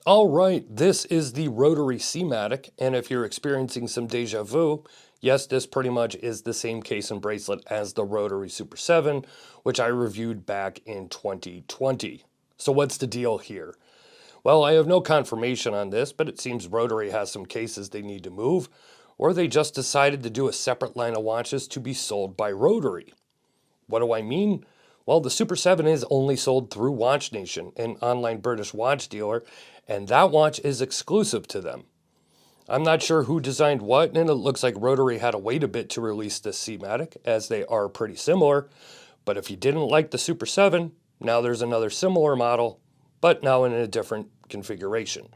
All right, this is the Rotary Seamatic, and if you're experiencing some deja vu, yes, this pretty much is the same case and bracelet as the Rotary Super 7, which I reviewed back in 2020. So what's the deal here? Well, I have no confirmation on this, but it seems Rotary has some cases they need to move, or they just decided to do a separate line of watches to be sold by Rotary. What do I mean? Well, the Super 7 is only sold through Watch Nation, an online British watch dealer, and that watch is exclusive to them. I'm not sure who designed what, and it looks like Rotary had to wait a bit to release this Seamatic, as they are pretty similar. But if you didn't like the Super 7, now there's another similar model, but now in a different configuration.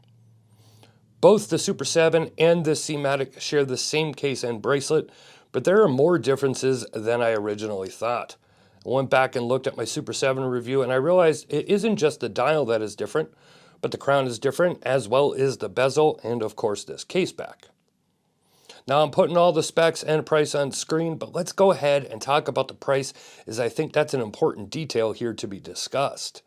Both the Super 7 and the Seamatic share the same case and bracelet, but there are more differences than I originally thought. I went back and looked at my Super 7 review and I realized it isn't just the dial that is different, but the crown is different, as well as the bezel and of course this case back. Now I'm putting all the specs and price on screen, but let's go ahead and talk about the price, as I think that's an important detail here to be discussed.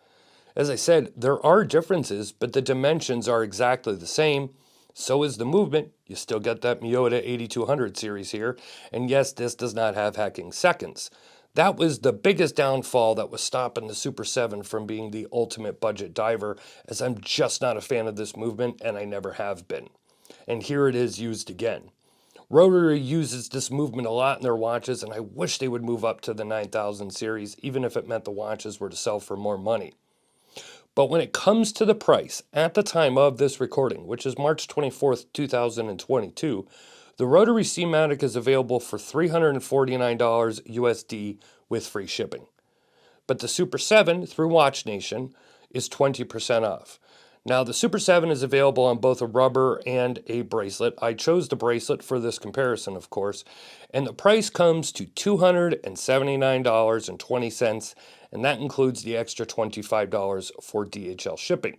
As I said, there are differences, but the dimensions are exactly the same. So is the movement. You still get that Miyota 8200 series here. And yes, this does not have hacking seconds. That was the biggest downfall that was stopping the Super 7 from being the ultimate budget diver, as I'm just not a fan of this movement and I never have been. And here it is used again. Rotary uses this movement a lot in their watches, and I wish they would move up to the 9000 series, even if it meant the watches were to sell for more money. But when it comes to the price, at the time of this recording, which is March 24th, 2022, the Rotary Seamatic is available for $349 USD with free shipping. But the Super 7 through Watch Nation is 20% off. Now, the Super 7 is available on both a rubber and a bracelet. I chose the bracelet for this comparison, of course, and the price comes to $279.20, and that includes the extra $25 for DHL shipping.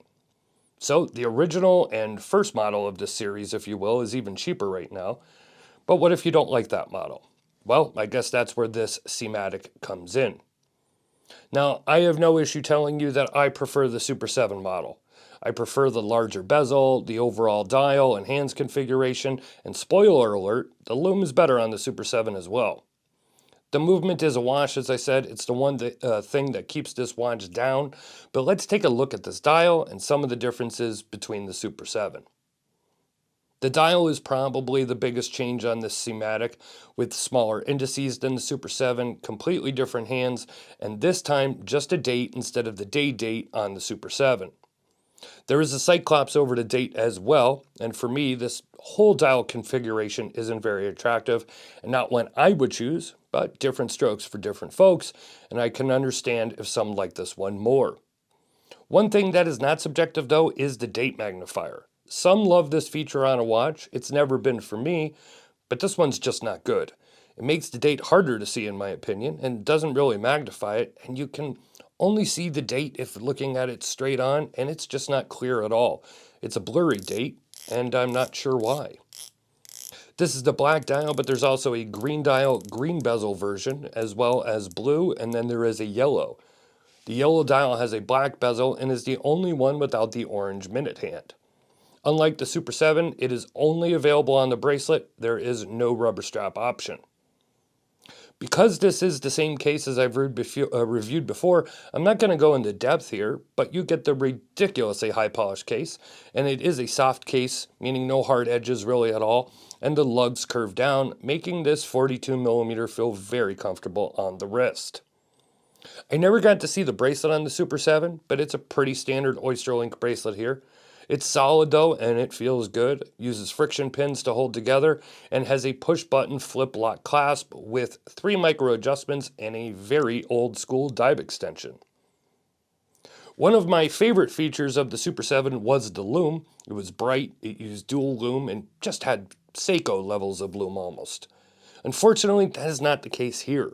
So the original and first model of this series, if you will, is even cheaper right now. But what if you don't like that model? Well, I guess that's where this Seamatic comes in. Now, I have no issue telling you that I prefer the Super 7 model. I prefer the larger bezel, the overall dial and hands configuration, and spoiler alert, the lume is better on the Super 7 as well. The movement is a wash, as I said. It's the one thing that keeps this watch down. But let's take a look at this dial and some of the differences between the Super 7. The dial is probably the biggest change on this Seamatic, with smaller indices than the Super 7, completely different hands, and this time just a date instead of the day date on the Super 7. There is a Cyclops over the date as well, and for me, this whole dial configuration isn't very attractive, and not one I would choose, but different strokes for different folks, and I can understand if some like this one more. One thing that is not subjective, though, is the date magnifier. Some love this feature on a watch. It's never been for me, but this one's just not good. It makes the date harder to see, in my opinion, and doesn't really magnify it, and you can only see the date if looking at it straight on, and it's just not clear at all. It's a blurry date, and I'm not sure why. This is the black dial, but there's also a green dial, green bezel version, as well as blue, and then there is a yellow. The yellow dial has a black bezel and is the only one without the orange minute hand. Unlike the Super 7, it is only available on the bracelet. There is no rubber strap option. Because this is the same case as I've reviewed before, I'm not going to go into depth here, but you get the ridiculously high polished case, and it is a soft case, meaning no hard edges really at all, and the lugs curve down, making this 42mm feel very comfortable on the wrist. I never got to see the bracelet on the Super 7, but it's a pretty standard Oyster Link bracelet here. It's solid though, and it feels good, uses friction pins to hold together, and has a push-button flip-lock clasp with 3 micro adjustments and a very old-school dive extension. One of my favorite features of the Super 7 was the lume. It was bright, it used dual lume, and just had Seiko levels of lume almost. Unfortunately, that is not the case here.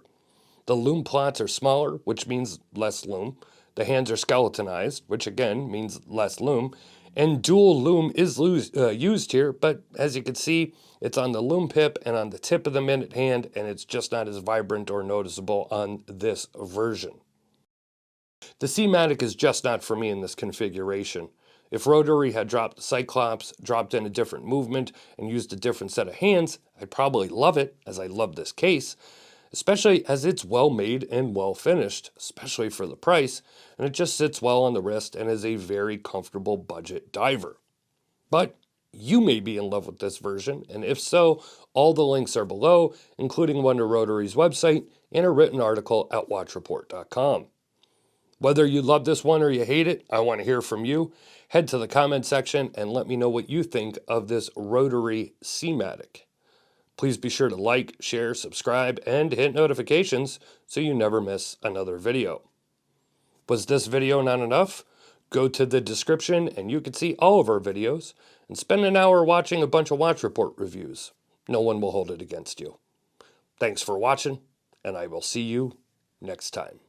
The lume plots are smaller, which means less lume. The hands are skeletonized, which again means less lume. And dual lume is used here, but as you can see, it's on the lume pip and on the tip of the minute hand, and it's just not as vibrant or noticeable on this version. The Seamatic is just not for me in this configuration. If Rotary had dropped the Cyclops, dropped in a different movement, and used a different set of hands, I'd probably love it, as I love this case, especially as it's well made and well finished, especially for the price, and it just sits well on the wrist and is a very comfortable budget diver. But you may be in love with this version, and if so, all the links are below, including one to Rotary's website and a written article at watchreport.com. Whether you love this one or you hate it, I want to hear from you. Head to the comment section and let me know what you think of this Rotary Seamatic. Please be sure to like, share, subscribe, and hit notifications so you never miss another video. Was this video not enough? Go to the description and you can see all of our videos and spend an hour watching a bunch of Watch Report reviews. No one will hold it against you. Thanks for watching, and I will see you next time.